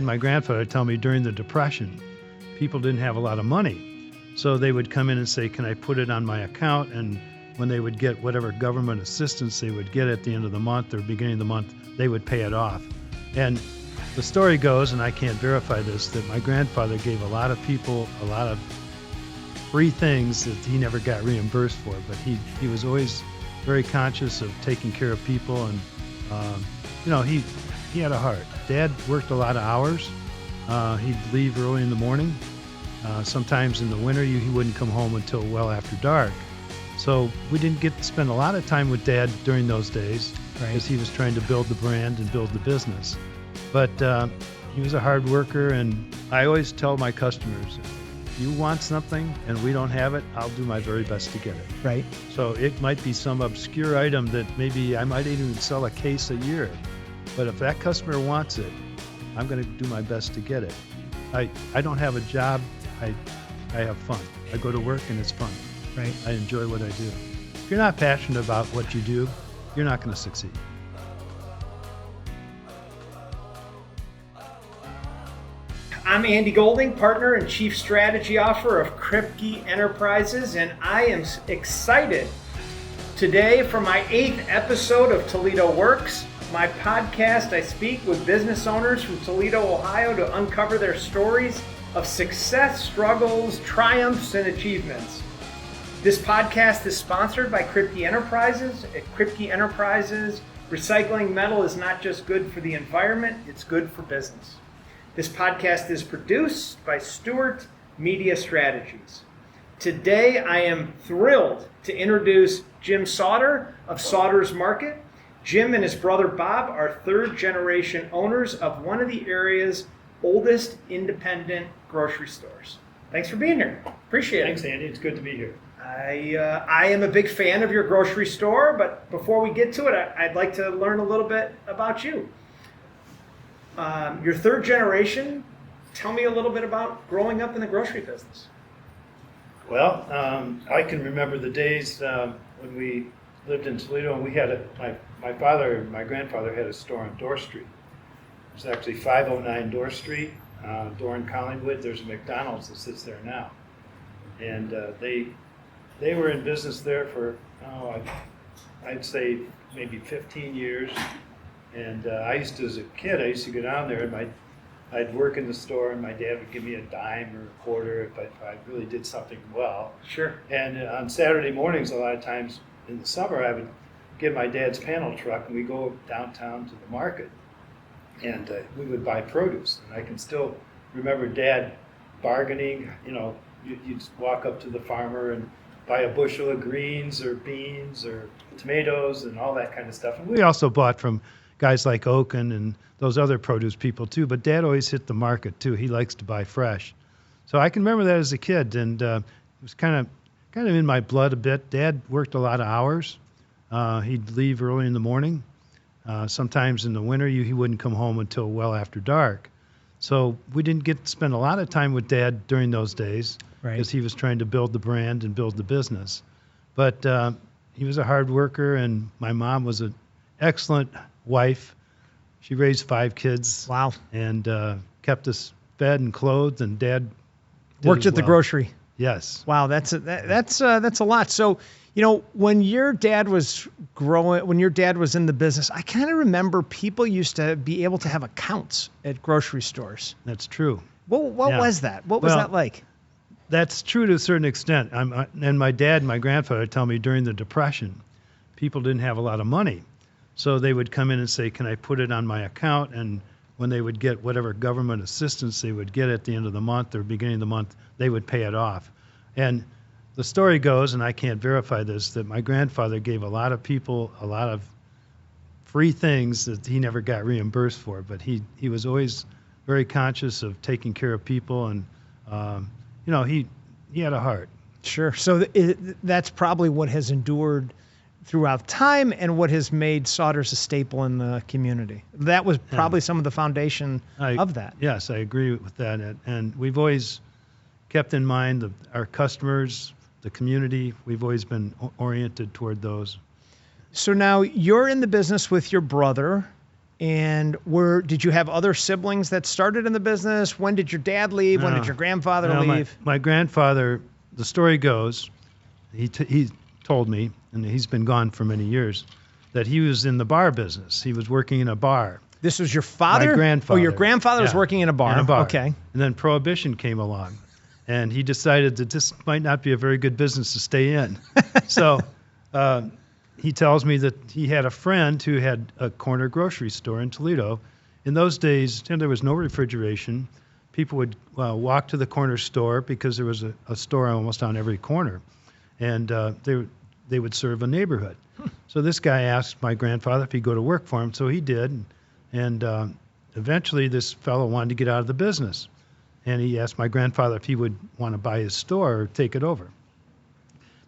My grandfather told me during the Depression, people didn't have a lot of money. So they would come in and say, can I put it on my account? And when they would get whatever government assistance they would get at the end of the month or beginning of the month, they would pay it off. And the story goes, and I can't verify this, that my grandfather gave a lot of people a lot of free things that he never got reimbursed for. But he was always very conscious of taking care of people. And, he had a heart. Dad worked a lot of hours. He'd leave early in the morning. Sometimes in the winter, he wouldn't come home until well after dark. So we didn't get to spend a lot of time with Dad during those days because he was trying to build the brand and build the business. But he was a hard worker, and I always tell my customers, if you want something and we don't have it, I'll do my very best to get it. Right. So it might be some obscure item that maybe I might even sell a case a year. But if that customer wants it, I'm going to do my best to get it. I don't have a job. I have fun. I go to work and it's fun. Right. I enjoy what I do. If you're not passionate about what you do, you're not going to succeed. I'm Andy Golding, partner and chief strategy officer of Kripke Enterprises, and I am excited today for my 8th episode of Toledo Works. My podcast, I speak with business owners from Toledo, Ohio to uncover their stories of success, struggles, triumphs, and achievements. This podcast is sponsored by Kripke Enterprises. At Kripke Enterprises, recycling metal is not just good for the environment, it's good for business. This podcast is produced by Stewart Media Strategies. Today, I am thrilled to introduce Jim Sautter of Sautter's Market. Jim and his brother Bob are third-generation owners of one of the area's oldest independent grocery stores. Thanks for being here. Appreciate it. Thanks, Andy. It's good to be here. I am a big fan of your grocery store, but before we get to it, I'd like to learn a little bit about you. Your third generation. Tell me a little bit about growing up in the grocery business. Well, I can remember the days when we lived in Toledo, and we had my grandfather had a store on Dorr Street. It was actually 509 Dorr Street, Dorr and Collingwood. There's a McDonald's that sits there now, and they were in business there for I'd say maybe 15 years. And I used to, as a kid, I used to go down there, and I'd work in the store, and my dad would give me a dime or a quarter if I really did something well. Sure. And on Saturday mornings, a lot of times in the summer, I would get my dad's panel truck, and we'd go downtown to the market, and we would buy produce. And I can still remember Dad bargaining. You'd just walk up to the farmer and buy a bushel of greens or beans or tomatoes and all that kind of stuff. And We also bought from guys like Oaken and those other produce people too, but Dad always hit the market too. He likes to buy fresh. So I can remember that as a kid, and it was kind of in my blood a bit. Dad worked a lot of hours. He'd leave early in the morning. Sometimes in the winter, he wouldn't come home until well after dark. So we didn't get to spend a lot of time with Dad during those days because he was trying to build the brand and build the business. But he was a hard worker, and my mom was an excellent wife. She raised 5 kids. Wow. And kept us fed and clothed, and Dad worked at the grocery. Yes. Wow, that's a lot. So, when your dad was when your dad was in the business, I kind of remember people used to be able to have accounts at grocery stores. That's true. What was that? What was that like? That's true to a certain extent. And my dad and my grandfather tell me during the Depression, people didn't have a lot of money. So they would come in and say, can I put it on my account? And when they would get whatever government assistance they would get at the end of the month or beginning of the month, they would pay it off. And the story goes, and I can't verify this, that my grandfather gave a lot of people a lot of free things that he never got reimbursed for. But he was always very conscious of taking care of people, and he had a heart. Sure. So that's probably what has endured throughout time and what has made Sauter's a staple in the community. That was probably some of the foundation of that. Yes, I agree with that. And we've always kept in mind our customers, the community. We've always been oriented toward those. So now you're in the business with your brother. And did you have other siblings that started in the business? When did your dad leave? When did your grandfather leave? My grandfather, the story goes, he told me, and he's been gone for many years, that he was in the bar business. He was working in a bar. This was your father? My grandfather. Oh, your grandfather was working in a bar. In a bar. Okay. And then Prohibition came along, and he decided that this might not be a very good business to stay in. So he tells me that he had a friend who had a corner grocery store in Toledo. In those days, there was no refrigeration. People would walk to the corner store because there was a store almost on every corner, and they would serve a neighborhood. So this guy asked my grandfather if he'd go to work for him, so he did. And eventually this fellow wanted to get out of the business. And he asked my grandfather if he would want to buy his store or take it over.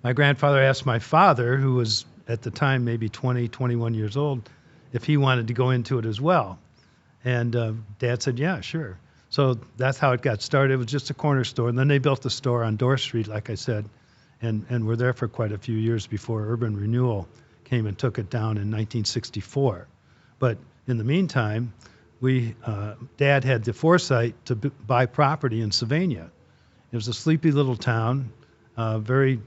My grandfather asked my father, who was at the time maybe 20, 21 years old, if he wanted to go into it as well. And Dad said, yeah, sure. So that's how it got started. It was just a corner store. And then they built the store on Dorr Street, like I said, and were there for quite a few years before Urban Renewal came and took it down in 1964. But in the meantime, Dad had the foresight to buy property in Sylvania. It was a sleepy little town, the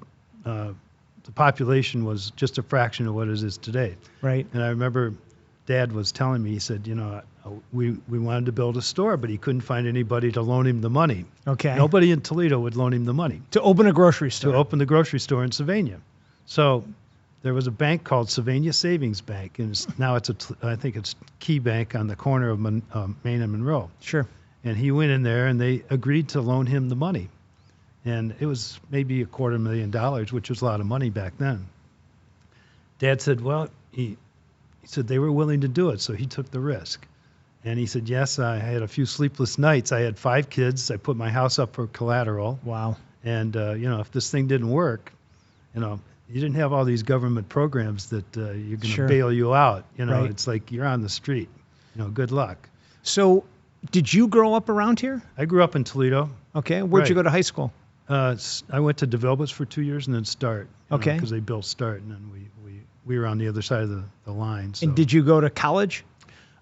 population was just a fraction of what it is today. Right. And I remember Dad was telling me, he said, we wanted to build a store, but he couldn't find anybody to loan him the money. Okay. Nobody in Toledo would loan him the money. To open a grocery store. To open the grocery store in Sylvania. So there was a bank called Sylvania Savings Bank, and I think it's Key Bank on the corner of Main and Monroe. Sure. And he went in there, and they agreed to loan him the money. And it was maybe $250,000, which was a lot of money back then. Dad said, well, he said they were willing to do it, so he took the risk. And he said, yes, I had a few sleepless nights. I had 5 kids. I put my house up for collateral. Wow. And, if this thing didn't work, you didn't have all these government programs that you're going to bail you out. Right. It's like you're on the street. Good luck. So did you grow up around here? I grew up in Toledo. Okay. Where'd you go to high school? I went to DeVilbiss for 2 years and then Start. Okay. Because they built Start, and then we were on the other side of the line. So. And did you go to college?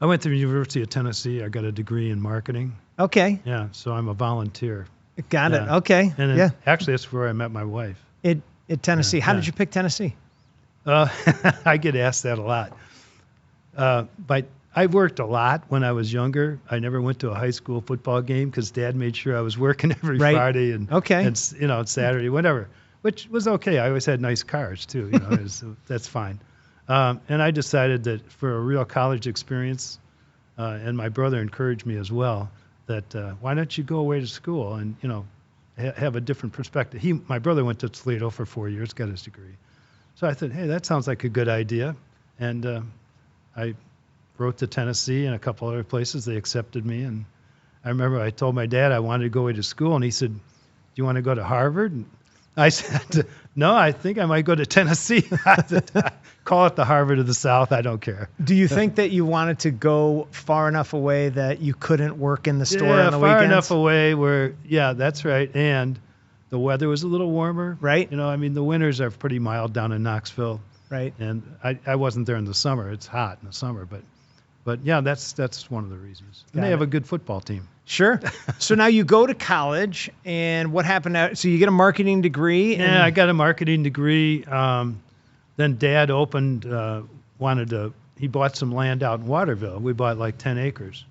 I went to the University of Tennessee. I got a degree in marketing. Okay. Yeah, so I'm a volunteer. Got it. Okay. And then, actually, that's where I met my wife. At Tennessee. How did you pick Tennessee? I get asked that a lot. But I worked a lot when I was younger. I never went to a high school football game because Dad made sure I was working every Friday and Saturday, whatever, which was okay. I always had nice cars too. That's fine. And I decided that for a real college experience, and my brother encouraged me as well, that why don't you go away to school and have a different perspective. My brother went to Toledo for 4 years, got his degree. So I thought, hey, that sounds like a good idea. And I wrote to Tennessee and a couple other places. They accepted me. And I remember I told my dad I wanted to go away to school, and he said, do you want to go to Harvard? And I said, no, I think I might go to Tennessee. Call it the Harvard of the South. I don't care. Do you think that you wanted to go far enough away that you couldn't work in the store on the weekends? Yeah, far enough away where, that's right. And the weather was a little warmer. Right. The winters are pretty mild down in Knoxville. Right. And I wasn't there in the summer. It's hot in the summer. But yeah, that's one of the reasons. And they have a good football team. Sure. So now you go to college, and what happened now? So you get a marketing degree. I got a marketing degree. Then Dad he bought some land out in Waterville. We bought like 10 acres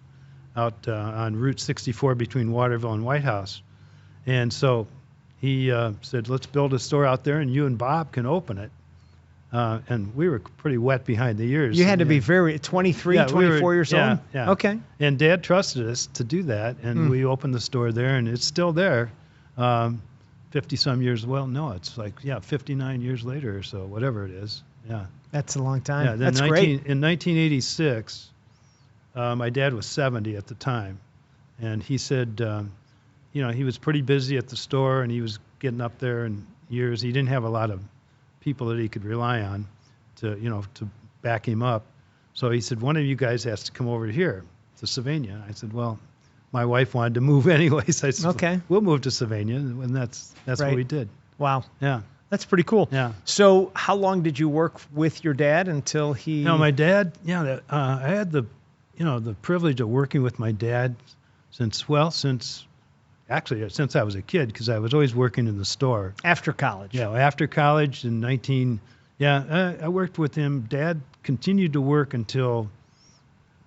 out on Route 64 between Waterville and White House. And so he said, let's build a store out there, and you and Bob can open it. And we were pretty wet behind the ears. You had to be 23, 24 years old? Yeah. Okay. And Dad trusted us to do that, and we opened the store there, and it's still there 50-some years. Well, no, it's like, 59 years later or so, whatever it is. Yeah. That's a long time. Yeah, That's great. In 1986, my dad was 70 at the time, and he said, he was pretty busy at the store, and he was getting up there in years. He didn't have a lot of people that he could rely on to back him up. So he said, one of you guys has to come over here to Sylvania. I said, well, my wife wanted to move anyways. I said, okay, we'll move to Sylvania, and that's right. What we did. Wow. Yeah. That's pretty cool. Yeah. So how long did you work with your dad until he... No, my dad, I had the the privilege of working with my dad since I was a kid, because I was always working in the store. After college. Yeah, after college in I worked with him. Dad continued to work until,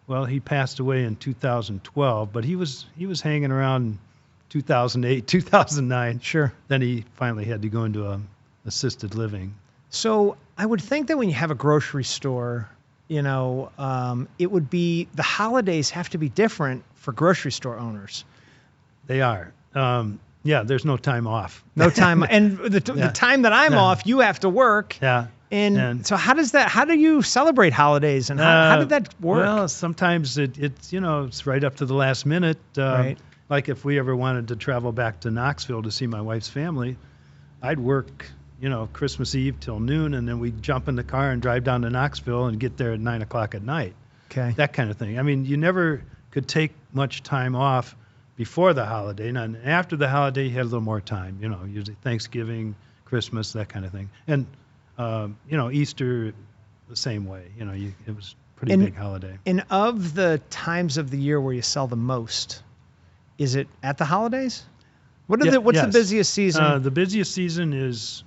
well, he passed away in 2012, but he was hanging around 2008, 2009. Sure. Then he finally had to go into assisted living. So I would think that when you have a grocery store, it would be, the holidays have to be different for grocery store owners. They are. There's no time off. No time. And the time that I'm off, you have to work. Yeah. And so how do you celebrate holidays, and how did that work? Well, sometimes it's right up to the last minute. Right. Like if we ever wanted to travel back to Knoxville to see my wife's family, I'd work, Christmas Eve till noon, and then we'd jump in the car and drive down to Knoxville and get there at 9:00 at night. Okay. That kind of thing. I mean, you never could take much time off before the holiday, and after the holiday, you had a little more time. Usually Thanksgiving, Christmas, that kind of thing, and Easter, the same way. It was a pretty big holiday. And of the times of the year where you sell the most, is it at the holidays? What's the busiest season? The busiest season is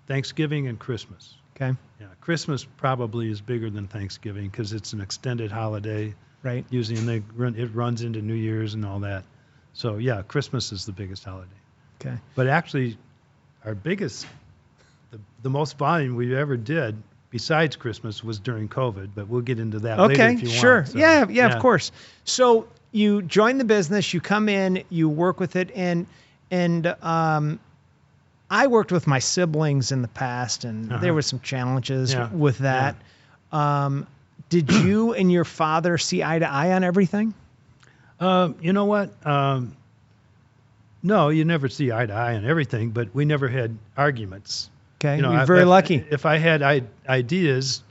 Thanksgiving and Christmas. Okay. Yeah, Christmas probably is bigger than Thanksgiving because it's an extended holiday. Right. Usually, and it runs into New Year's and all that. So yeah, Christmas is the biggest holiday. Okay. But actually, our biggest, the most volume we ever did besides Christmas was during COVID. But we'll get into that later if you sure. want. So, yeah, of course. So you join the business, you come in, you work with it, and I worked with my siblings in the past, and there were some challenges with that. Yeah. Did you and your father see eye to eye on everything? You know what? No, you never see eye to eye on everything, but we never had arguments. Okay, you're very lucky. If I had ideas,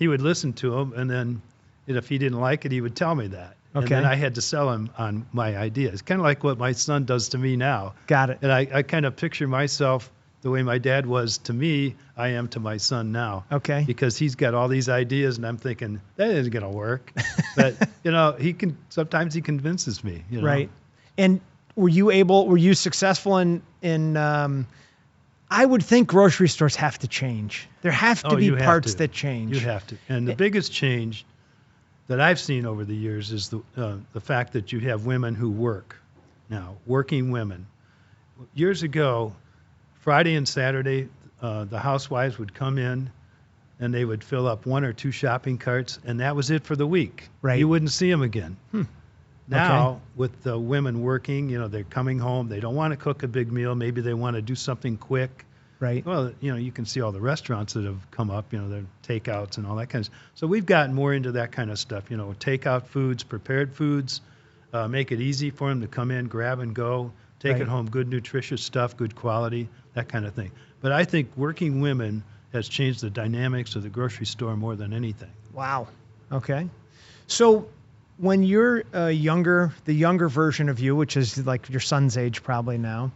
he would listen to them, and then if he didn't like it, he would tell me that. Okay. And then I had to sell him on my ideas. Kind of like what my son does to me now. Got it. And I kind of picture myself the way my dad was to me, I am to my son now. Okay. Because he's got all these ideas, and I'm thinking, that isn't going to work. But, sometimes he convinces me. Right. And were you successful in I would think grocery stores have to change. There have to be parts that change. You have to. And the biggest change that I've seen over the years is the fact that you have women who work now, working women. Years ago, Friday and Saturday, the housewives would come in and they would fill up 1 or 2 shopping carts, and that was it for the week. Right. You wouldn't see them again. Now, with the women working, they're coming home. They don't want to cook a big meal. Maybe they want to do something quick. Right. Well, you can see all the restaurants that have come up, their takeouts and all that kind of stuff. So we've gotten more into that kind of stuff, takeout foods, prepared foods, make it easy for them to come in, grab and go, take it home, good nutritious stuff, good quality, that kind of thing. But I think working women has changed the dynamics of the grocery store more than anything. Wow. Okay. So when you're the younger version of you, which is like your son's age probably now,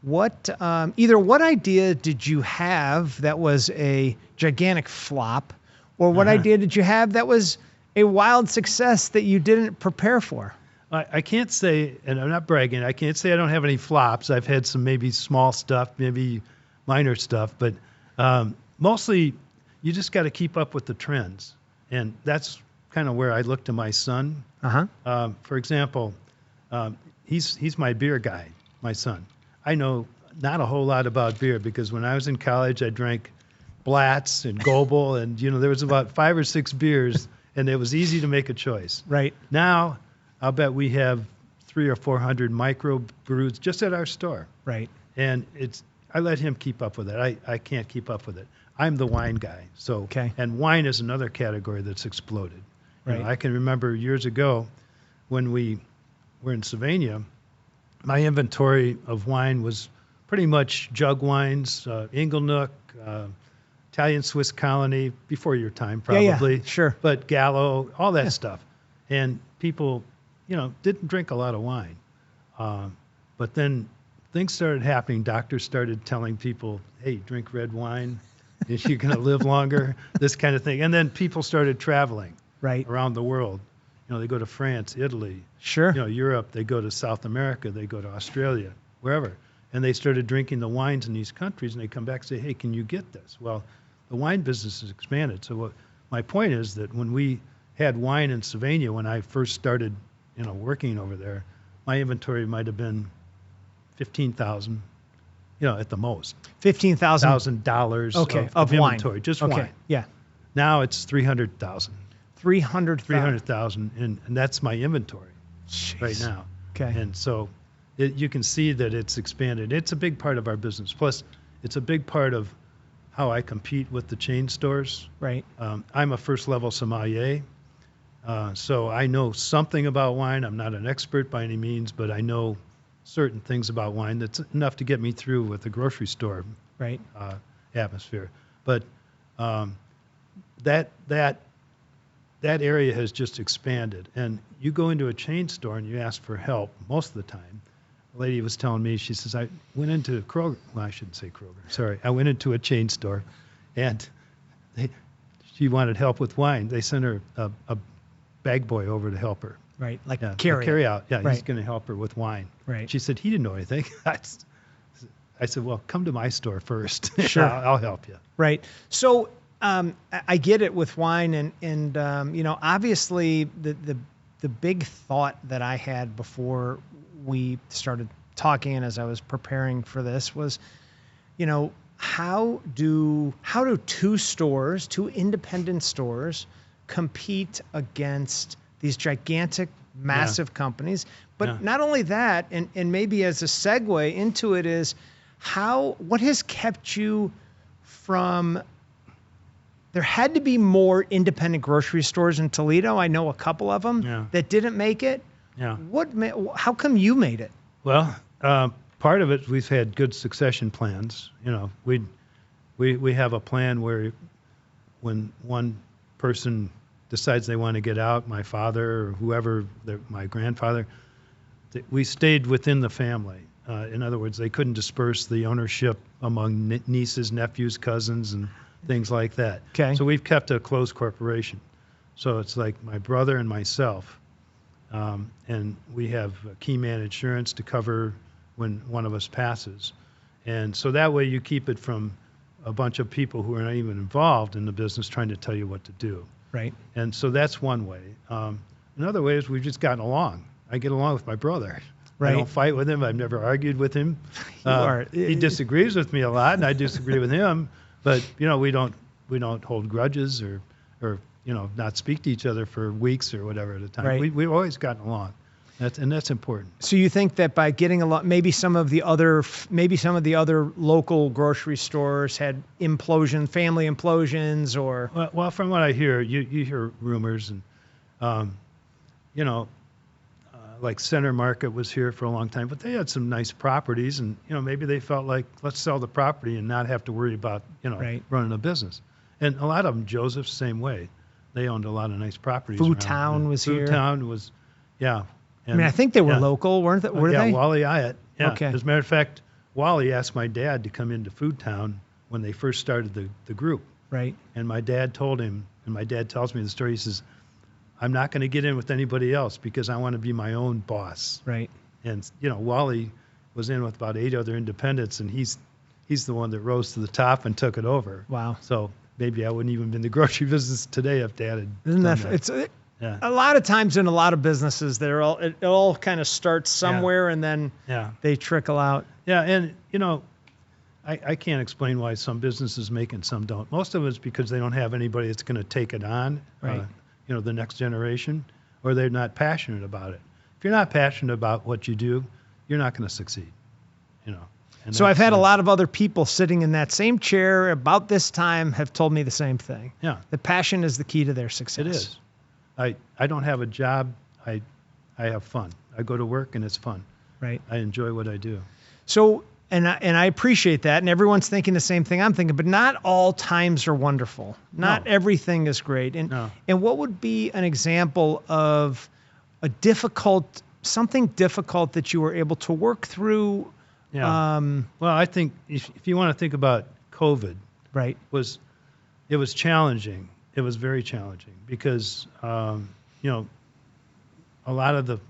what idea did you have that was a gigantic flop, or what idea did you have that was a wild success that you didn't prepare for? I can't say, and I'm not bragging, I can't say I don't have any flops. I've had some maybe small stuff, maybe minor stuff, but mostly you just got to keep up with the trends. And that's kind of where I look to my son. For example, he's my beer guy, my son. I know not a whole lot about beer because when I was in college, I drank Blatz and Goebel, and there was about 5 or 6 beers, and it was easy to make a choice. Right. Now, I'll bet we have 300 or 400 micro brews just at our store. Right. And I let him keep up with it. I can't keep up with it. I'm the wine guy. So, and wine is another category that's exploded. Right. I can remember years ago when we were in Sylvania, my inventory of wine was pretty much jug wines, Inglenook, Italian Swiss Colony, before your time probably. Yeah, sure. But Gallo, all that stuff. And people, didn't drink a lot of wine. But then things started happening. Doctors started telling people, hey, drink red wine. You're going to live longer, this kind of thing. And then people started traveling around the world. They go to France, Italy, Sure. Europe. They go to South America. They go to Australia, wherever. And they started drinking the wines in these countries, and they come back and say, hey, can you get this? Well, the wine business has expanded. So my point is that when we had wine in Sylvania, when I first started, working over there, my inventory might have been $15,000, at the most. $15,000 Okay, of wine. Inventory, just Okay. wine. Yeah. Now it's 300,000. 300,000. And that's my inventory right now. Okay. And so you can see that it's expanded. It's a big part of our business. Plus, it's a big part of how I compete with the chain stores. Right. I'm a first-level sommelier, so I know something about wine. I'm not an expert by any means, but I know certain things about wine that's enough to get me through with the grocery store Right. Atmosphere. But that area has just expanded. And you go into a chain store and you ask for help most of the time. A lady was telling me, she says, I went into Kroger. Well, I shouldn't say Kroger. Sorry. I went into a chain store, and she wanted help with wine. They sent her a bag boy over to help her. Right. Like Yeah, carry out. Yeah, Right. he's going to help her with wine. Right. She said he didn't know anything. I said, well, come to my store first. Sure. I'll help you. Right. So I get it with wine, and obviously the big thought that I had before we started talking and as I was preparing for this was, how do two independent stores compete against these gigantic, massive companies? But Yeah. not only that, and maybe as a segue into it is what has kept you from. There had to be more independent grocery stores in Toledo. I know a couple of them that didn't make it. Yeah. How come you made it? Well, part of it, we've had good succession plans. We have a plan where when one person decides they want to get out, my father or whoever, my grandfather, we stayed within the family. In other words, they couldn't disperse the ownership among nieces, nephews, cousins, and things like that. Okay. So we've kept a closed corporation. So it's like my brother and myself. And we have key man insurance to cover when one of us passes. And so that way you keep it from a bunch of people who are not even involved in the business trying to tell you what to do. Right. And so that's one way. Another way is we've just gotten along. I get along with my brother. Right. I don't fight with him. I've never argued with him. are. He disagrees with me a lot, and I disagree with him. But we don't hold grudges or not speak to each other for weeks or whatever at a time. Right. We've always gotten along. That's important. So you think that by getting along, maybe some of the other local grocery stores had family implosions, or Well, from what I hear, you hear rumors, and like Center Market was here for a long time, but they had some nice properties, and maybe they felt like, let's sell the property and not have to worry about Right. running a business. And a lot of them, Joseph's same way. They owned a lot of nice properties. Food around. Town was Food here. Town was, yeah. I mean, I think they were yeah. local, weren't they? Were yeah, they? Wally Hyatt. Yeah. Okay. As a matter of fact, Wally asked my dad to come into Food Town when they first started the group. Right. And my dad told him, and my dad tells me the story, he says, I'm not going to get in with anybody else because I want to be my own boss. Right. And, Wally was in with about 8 other independents, and he's the one that rose to the top and took it over. Wow. So maybe I wouldn't even been in the grocery business today if Dad had Isn't done that Yeah. a lot of times in a lot of businesses, it all kind of starts somewhere and then Yeah. they trickle out. Yeah, and, I can't explain why some businesses make and some don't. Most of it is because they don't have anybody that's going to take it on, Right. The next generation, or they're not passionate about it. If you're not passionate about what you do, you're not going to succeed, And So I've that's- had a lot of other people sitting in that same chair about this time have told me the same thing. Yeah, The passion is the key to their success. it is. I don't have a job. I have fun. I go to work and it's fun. Right. I enjoy what I do. So, and I appreciate that, and everyone's thinking the same thing I'm thinking, but not all times are wonderful. Not No. everything is great. And No. and what would be an example of something difficult that you were able to work through? Yeah. Well, I think if you want to think about COVID, Right. it was challenging. It was very challenging because a lot of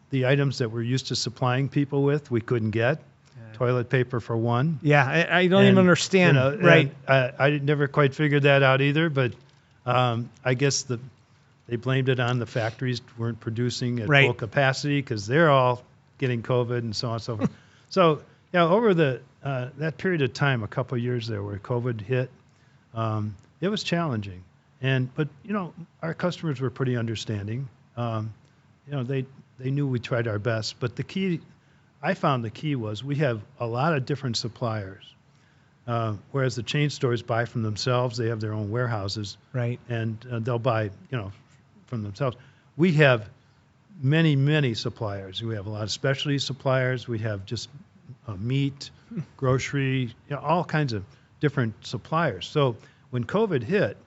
the items that we're used to supplying people with, we couldn't get. Toilet paper for one. Yeah, I don't even understand. Right. I never quite figured that out either, but I guess they blamed it on the factories weren't producing at full capacity because they're all getting COVID and so on and so forth. So over that period of time, a couple of years there where COVID hit, it was challenging. But our customers were pretty understanding. They knew we tried our best. But I found the key was we have a lot of different suppliers. Whereas the chain stores buy from themselves, they have their own warehouses, right? And they'll buy, from themselves. We have many, many suppliers. We have a lot of specialty suppliers. We have just meat, grocery, all kinds of different suppliers. So when COVID hit,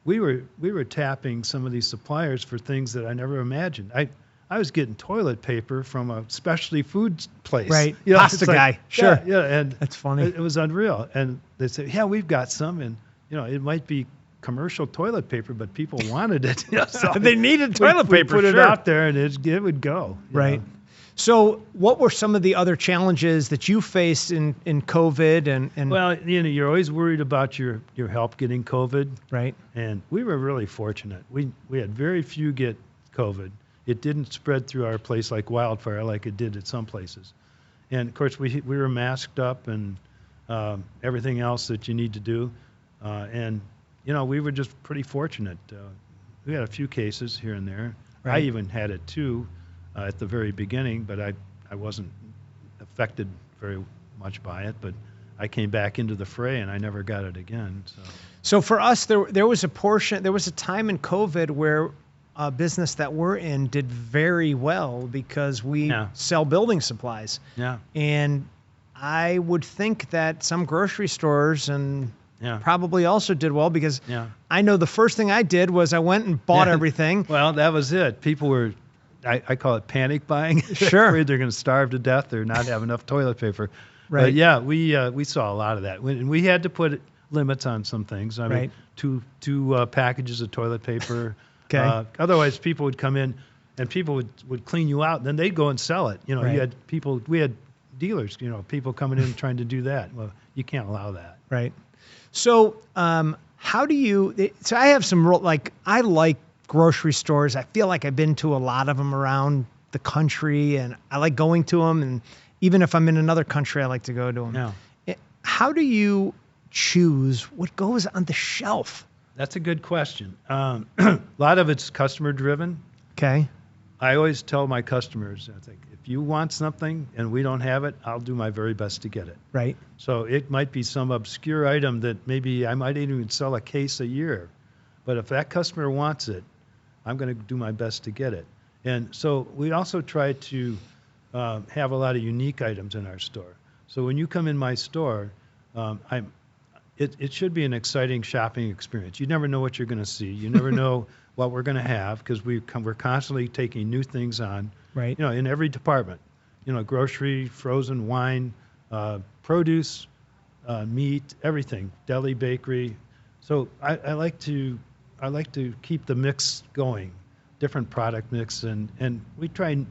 we were tapping some of these suppliers for things that I never imagined. I was getting toilet paper from a specialty food place. Right. Pasta guy. Sure. Yeah. And that's funny. It was unreal. And they said, yeah, we've got some. And, it might be commercial toilet paper, but people wanted it. So they needed toilet paper. We put it out there and it would go. Right. So what were some of the other challenges that you faced in COVID? And Well, you're always worried about your help getting COVID. Right. And we were really fortunate. We had very few get COVID. It didn't spread through our place like wildfire like it did at some places. And, of course, we were masked up and everything else that you need to do. We were just pretty fortunate. We had a few cases here and there. Right. I even had it, too, at the very beginning, but I wasn't affected very much by it. But I came back into the fray, and I never got it again. So for us, there was a time in COVID where a business that we're in did very well because we sell building supplies. Yeah. And I would think that some grocery stores probably also did well because I know the first thing I did was I went and bought everything. Well, that was it. People were, I call it panic buying. Sure. Afraid they're going to starve to death or not have enough toilet paper. Right. But we saw a lot of that. And we had to put limits on some things. I mean, two packages of toilet paper. Okay. Otherwise, people would come in, and people would clean you out, and then they'd go and sell it. You had people. We had dealers. People coming in trying to do that. Well, you can't allow that. Right. So, how do you? So, I have some I like grocery stores. I feel like I've been to a lot of them around the country, and I like going to them. And even if I'm in another country, I like to go to them. Yeah. How do you choose what goes on the shelf? That's a good question. A lot of it's customer driven. Okay. I always tell my customers, I think, if you want something and we don't have it, I'll do my very best to get it. Right. So it might be some obscure item that maybe I might even sell a case a year. But if that customer wants it, I'm going to do my best to get it. And so we also try to have a lot of unique items in our store. So when you come in my store, it should be an exciting shopping experience. You never know what you're going to see. You never know what we're going to have because we're constantly taking new things on. Right. In every department. Grocery, frozen wine, produce, meat, everything, deli, bakery. So I like to keep the mix going, different product mix, and we try.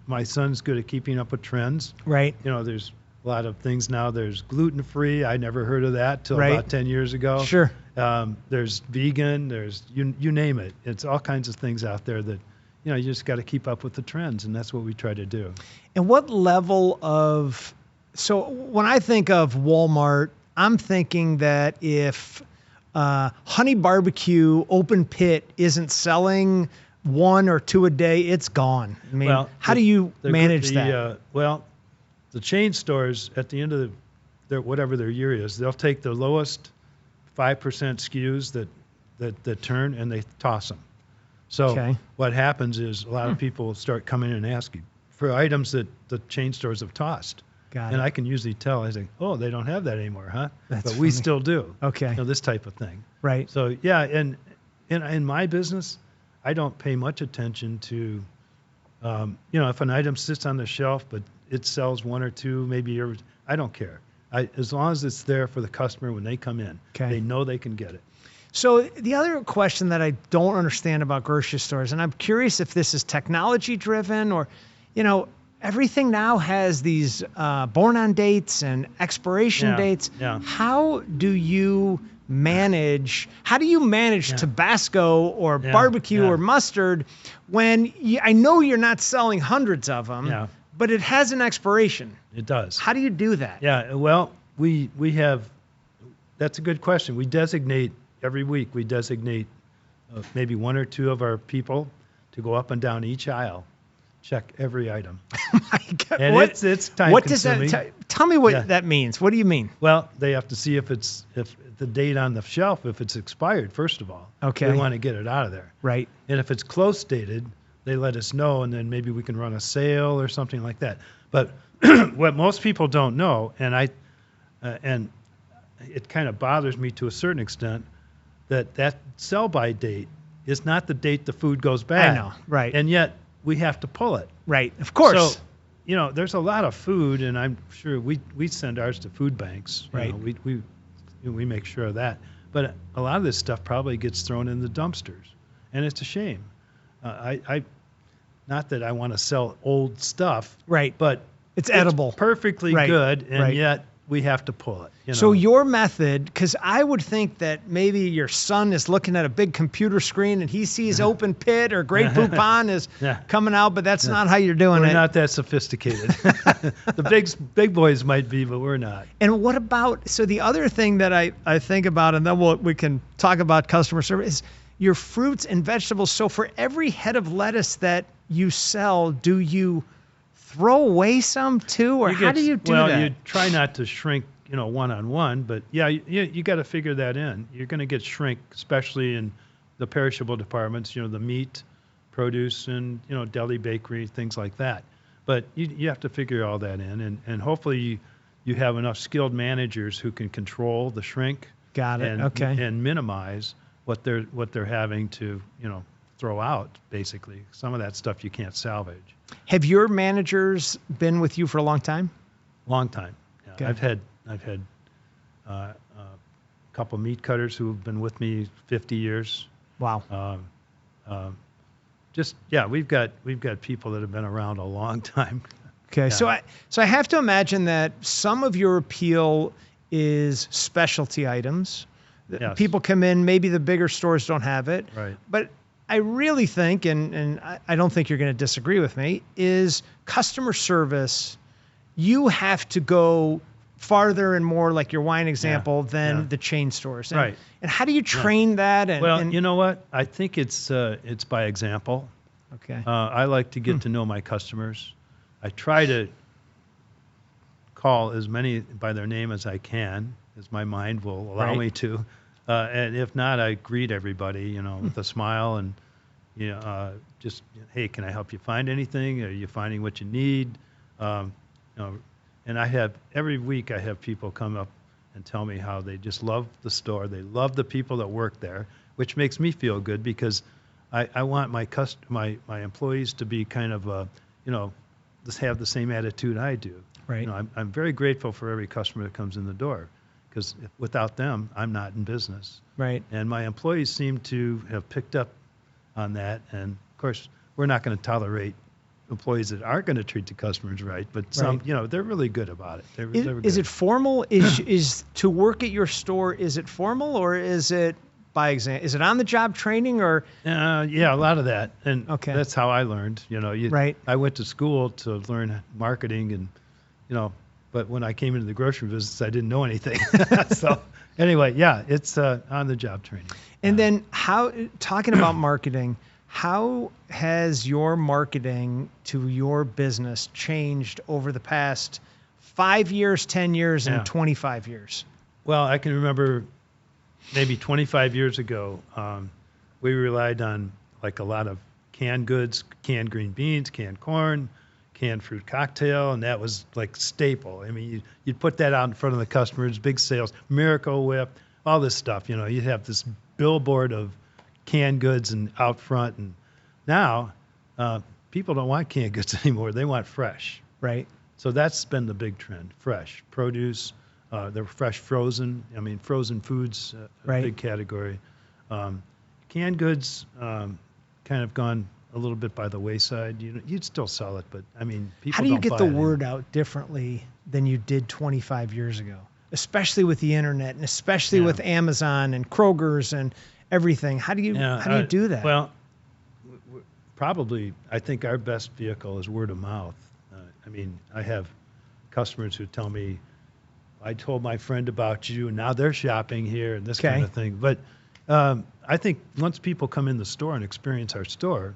My son's good at keeping up with trends. Right. There's a lot of things now. There's gluten-free. I never heard of that till about 10 years ago. Sure. There's vegan. There's you name it. It's all kinds of things out there that you just got to keep up with the trends, and that's what we try to do. And what level of so when I think of Walmart, I'm thinking that if Honey Barbecue Open Pit isn't selling 1 or 2 a day, it's gone. I mean, how do you manage that? The chain stores at the end of whatever their year is, they'll take the lowest 5% SKUs that turn and they toss them. So what happens is a lot of people start coming in and asking for items that the chain stores have tossed. And I can usually tell. I think, oh, they don't have that anymore, huh? But we still do. Okay. This type of thing. Right. So and in my business, I don't pay much attention to, if an item sits on the shelf but it sells 1 or 2, maybe I don't care. As long as it's there for the customer when they come in, they know they can get it. So the other question that I don't understand about grocery stores, and I'm curious if this is technology driven or, everything now has these born on dates and expiration dates. Yeah. How do you manage Tabasco or barbecue or mustard when I know you're not selling hundreds of them, but it has an expiration? It does. How do you do that? Yeah, well, we have, that's a good question. We designate, every week, maybe one or two of our people to go up and down each aisle, check every item. My God. And it's time consuming. Does that, tell me what that means. What do you mean? Well, they have to see if the date on the shelf, if it's expired, first of all. Okay. They want to get it out of there. Right. And if it's close dated, they let us know, and then maybe we can run a sale or something like that. But what most people don't know, and it kind of bothers me to a certain extent, that sell-by date is not the date the food goes bad. I know, right. And yet we have to pull it. Right, of course. So, there's a lot of food, and I'm sure we send ours to food banks. Right. We make sure of that. But a lot of this stuff probably gets thrown in the dumpsters, and it's a shame. Not that I want to sell old stuff. Right. But it's edible. Perfectly good, and yet we have to pull it. So your method, because I would think that maybe your son is looking at a big computer screen and he sees open pit or Great Poupon is coming out, but that's not how you're doing it. We're not that sophisticated. The big boys might be, but we're not. And what about, so the other thing that I think about, and then we can talk about customer service, is your fruits and vegetables. So for every head of lettuce that you sell, do you throw away some too, or how do you do that? Well, you try not to shrink, one-on-one, but you got to figure that in. You're going to get shrink, especially in the perishable departments, the meat, produce, and, deli, bakery, things like that. But you have to figure all that in, and hopefully you have enough skilled managers who can control the shrink. Got it. Okay. And minimize what they're having to, throw out, basically. Some of that stuff you can't salvage. Have your managers been with you for a long time? Long time. Yeah. Okay. I've had a couple meat cutters who have been with me 50 years. Wow. We've got people that have been around a long time. Okay. Yeah. So I have to imagine that some of your appeal is specialty items. Yes. People come in, maybe the bigger stores don't have it. Right. But I really think, and I don't think you're going to disagree with me, is customer service. You have to go farther and more, like your wine example, than the chain stores. And, right. And how do you train that? And you know what? I think it's by example. Okay. I like to get to know my customers. I try to call as many by their name as I can, as my mind will allow me to. And if not, I greet everybody, with a smile and, just, hey, can I help you find anything? Are you finding what you need? And every week I have people come up and tell me how they just love the store. They love the people that work there, which makes me feel good because I want my employees to be kind of, just have the same attitude I do. Right. I'm very grateful for every customer that comes in the door. Because without them, I'm not in business. Right. And my employees seem to have picked up on that. And, of course, we're not going to tolerate employees that aren't going to treat the customers right. But some, they're really good about it. They're good. Is it formal? Is to work at your store, is it formal or is it by exam? Is it on-the-job training or? Yeah, a lot of that. And that's how I learned. Right. I went to school to learn marketing and, but when I came into the grocery business, I didn't know anything. So anyway, it's on-the-job training. And then talking about marketing, how has your marketing to your business changed over the past 5 years, 10 years, and 25 years? Well, I can remember maybe 25 years ago, we relied on like a lot of canned goods, canned green beans, canned corn, canned fruit cocktail, and that was like staple. I mean, you'd put that out in front of the customers, big sales, Miracle Whip, all this stuff. You'd have this billboard of canned goods and out front. And now people don't want canned goods anymore. They want fresh. Right. So that's been the big trend, fresh produce. They're fresh frozen. I mean, frozen foods, a big category. Canned goods kind of gone a little bit by the wayside. You'd still sell it, but I mean, people How do you don't get buy the it word out differently than you did 25 years ago? Especially with the internet and especially with Amazon and Kroger's and everything. How do you do that? Well, probably, I think our best vehicle is word of mouth. I mean, I have customers who tell me, I told my friend about you, and now they're shopping here and this kind of thing. But I think once people come in the store and experience our store,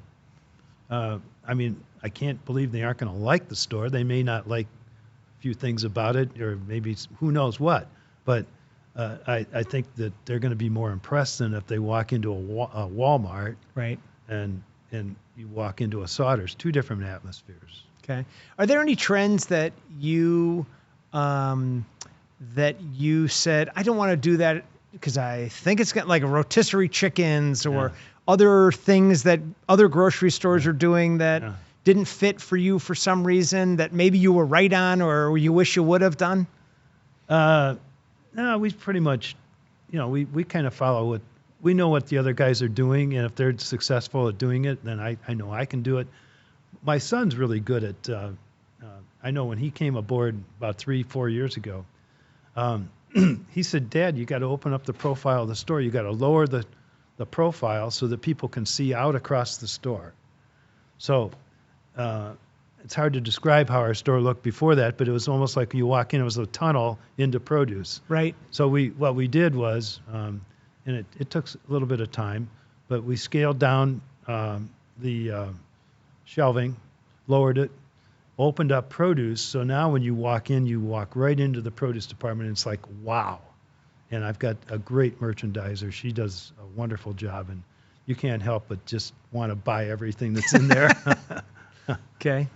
I mean, I can't believe they aren't going to like the store. They may not like a few things about it, or maybe who knows what. But I think that they're going to be more impressed than if they walk into a Walmart, right? And you walk into a Sauter's. Two different atmospheres. Okay. Are there any trends that you said, I don't want to do that because I think it's got like a rotisserie chickens or other things that other grocery stores are doing that didn't fit for you for some reason that maybe you were right on or you wish you would have done? No, we pretty much, we kind of follow we know what the other guys are doing, and if they're successful at doing it, then I know I can do it. My son's really good at, I know when he came aboard about 3-4 years ago, he said, Dad, you got to open up the profile of the store. You got to lower the profile so that people can see out across the store. So it's hard to describe how our store looked before that, but it was almost like you walk in, it was a tunnel into produce. Right. So what we did was, and it took a little bit of time, but we scaled down the shelving, lowered it, opened up produce. So now when you walk in, you walk right into the produce department, and it's like, wow. And I've got a great merchandiser. She does a wonderful job, and you can't help but just want to buy everything that's in there. Okay.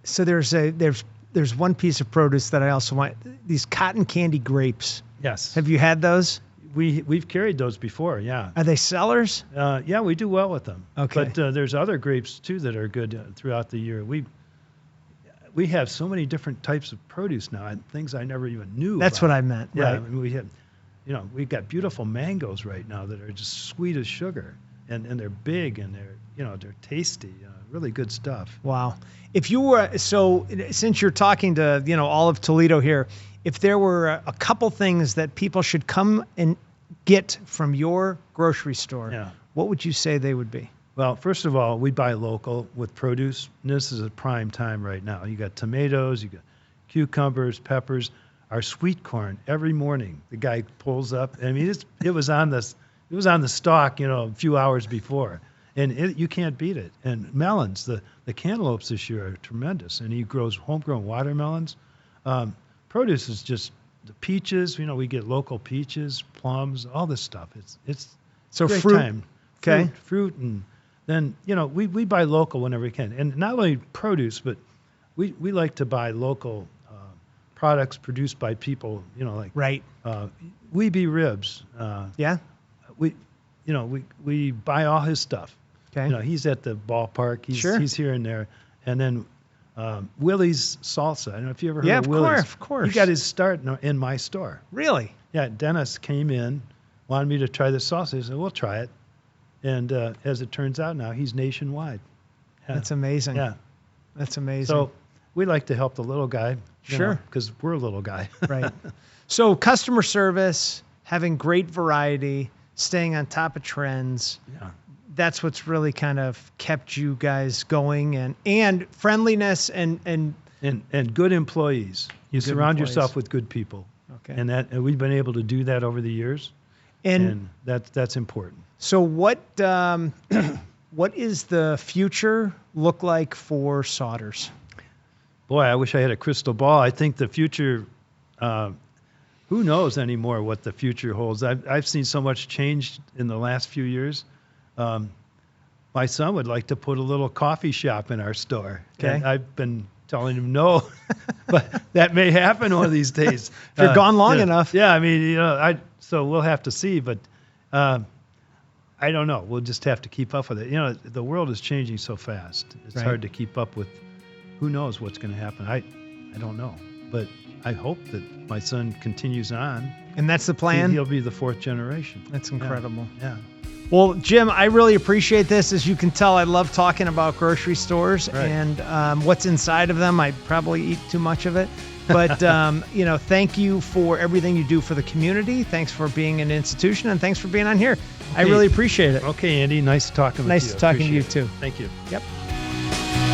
So there's one piece of produce that I also want. These cotton candy grapes. Yes. Have you had those? We've carried those before, yeah. Are they sellers? Yeah, we do well with them. Okay. But there's other grapes too that are good throughout the year. We have so many different types of produce now, and things I never even knew. That's about. what I meant. Yeah, right. I mean, we've got beautiful mangoes right now that are just sweet as sugar, and they're big and they're tasty. Really good stuff. Wow. If you were since you're talking to all of Toledo here, if there were a couple things that people should come and get from your grocery store, what would you say they would be? Well, first of all, we buy local with produce. And this is a prime time right now. You got tomatoes, you got cucumbers, peppers, our sweet corn. Every morning, the guy pulls up. I mean, it was on the stalk, a few hours before, and you can't beat it. And melons, the cantaloupes this year are tremendous, and he grows homegrown watermelons. Produce is just the peaches. We get local peaches, plums, all this stuff. It's so great fruit. Time. Okay. Fruit, and then we buy local whenever we can, and not only produce, but we like to buy local products produced by people. Like right. Weeby Ribs. Yeah. We buy all his stuff. Okay. He's at the ballpark. Sure. He's here and there, and then. Willie's Salsa. I don't know if you ever heard of Willie's. Yeah, of course. He got his start in my store. Really? Yeah, Dennis came in, wanted me to try the salsa. He said, we'll try it. And as it turns out now, he's nationwide. Yeah. That's amazing. Yeah. That's amazing. So we like to help the little guy. Sure. Because we're a little guy. Right. So customer service, having great variety, staying on top of trends. Yeah. That's what's really kind of kept you guys going, and friendliness and good employees. You surround yourself with good people. Okay. And we've been able to do that over the years. And that's important. So what is the future look like for Sauter's? Boy, I wish I had a crystal ball. I think the future, who knows anymore what the future holds. I've seen so much change in the last few years. My son would like to put a little coffee shop in our store. Okay. And I've been telling him no, but that may happen one of these days. If you're gone long enough. Yeah, I mean, so we'll have to see, but I don't know. We'll just have to keep up with it. The world is changing so fast. It's hard to keep up with. Who knows what's going to happen? I don't know, but I hope that my son continues on And that's the plan? He'll be the 4th generation. That's incredible. Yeah. Well, Jim, I really appreciate this. As you can tell, I love talking about grocery stores and what's inside of them. I probably eat too much of it. But, thank you for everything you do for the community. Thanks for being an institution, and thanks for being on here. I really appreciate it. Okay, Andy. Nice talking with you. Nice talking to you, Appreciate it. too. Thank you. Yep.